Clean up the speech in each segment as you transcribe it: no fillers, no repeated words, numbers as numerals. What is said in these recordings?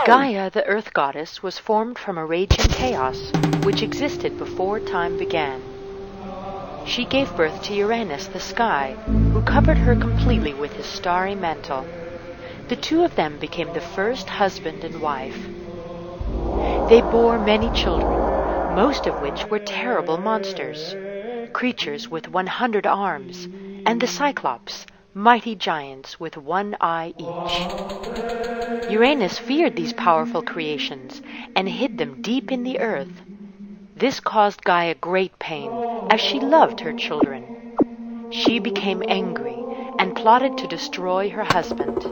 Gaia, the earth goddess, was formed from a raging chaos which existed before time began. She gave birth to Uranus, the sky, who covered her completely with his starry mantle. The two of them became the first husband and wife. They bore many children, most of which were terrible monsters, creatures with 100 arms, and the Cyclops, mighty giants with one eye each. Uranus feared these powerful creations and hid them deep in the earth. This caused Gaia great pain, as she loved her children. She became angry and plotted to destroy her husband.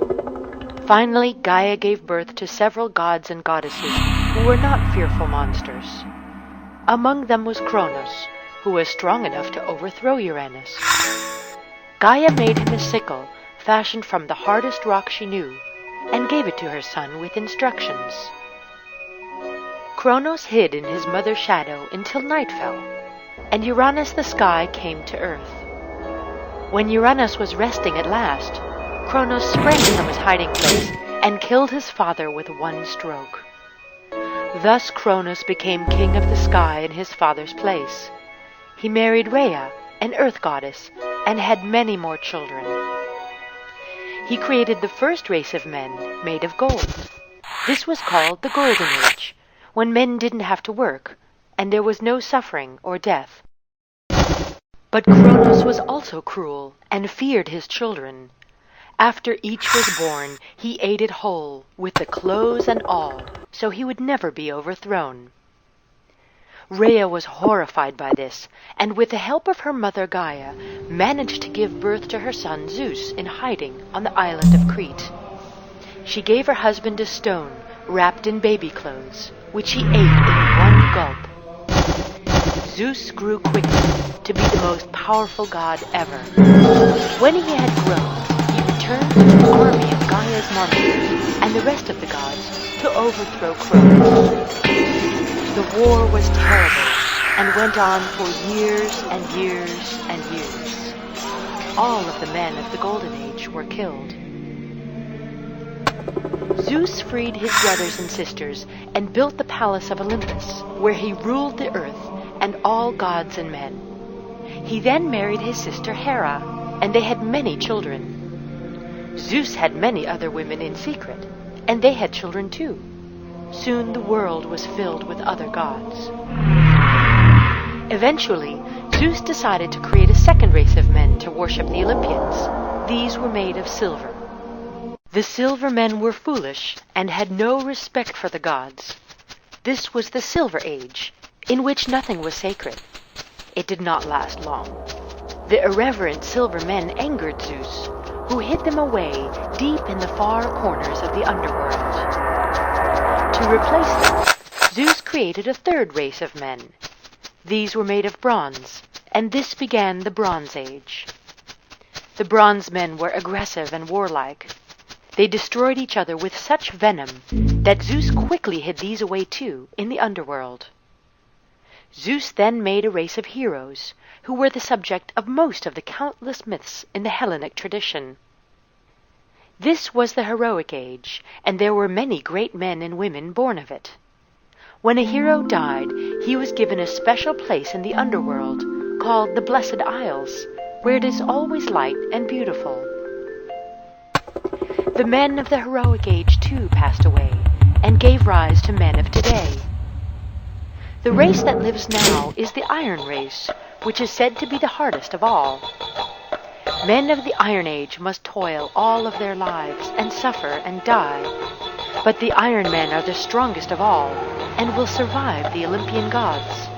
Finally, Gaia gave birth to several gods and goddesses who were not fearful monsters. Among them was Kronos, who was strong enough to overthrow Uranus. Gaia made him a sickle fashioned from the hardest rock she knew, and gave it to her son with instructions. Kronos hid in his mother's shadow until night fell, and Uranus the sky came to earth. When Uranus was resting at last, Kronos sprang from his hiding place and killed his father with one stroke. Thus Kronos became king of the sky in his father's place. He married Rhea, an earth goddess, and had many more children. He created the first race of men made of gold. This was called the Golden Age, when men didn't have to work, and there was no suffering or death. But Kronos was also cruel and feared his children. After each was born, he ate it whole, with the clothes and all, so he would never be overthrown. Rhea was horrified by this, and with the help of her mother Gaia, managed to give birth to her son Zeus in hiding on the island of Crete. She gave her husband a stone wrapped in baby clothes, which he ate in one gulp. Zeus grew quickly to be the most powerful god ever. When he had grown, he returned with an army of Gaia's monsters and the rest of the gods to overthrow Kronos. The war was terrible and went on for years and years and years. All of the men of the Golden Age were killed. Zeus freed his brothers and sisters and built the palace of Olympus, where he ruled the earth and all gods and men. He then married his sister Hera, and they had many children. Zeus had many other women in secret, and they had children too. Soon the world was filled with other gods. Eventually, Zeus decided to create a second race of men to worship the Olympians. These were made of silver. The silver men were foolish and had no respect for the gods. This was the Silver Age, in which nothing was sacred. It did not last long. The irreverent silver men angered Zeus, who hid them away deep in the far corners of the underworld. To replace them, Zeus created a third race of men. These were made of bronze, and this began the Bronze Age. The bronze men were aggressive and warlike. They destroyed each other with such venom that Zeus quickly hid these away too in the underworld. Zeus then made a race of heroes, who were the subject of most of the countless myths in the Hellenic tradition. This was the heroic age, and there were many great men and women born of it. When a hero died, he was given a special place in the underworld, called the Blessed Isles, where it is always light and beautiful. The men of the heroic age too passed away, and gave rise to men of today. The race that lives now is the Iron Race, which is said to be the hardest of all. Men of the Iron Age must toil all of their lives and suffer and die. But the Iron Men are the strongest of all and will survive the Olympian gods.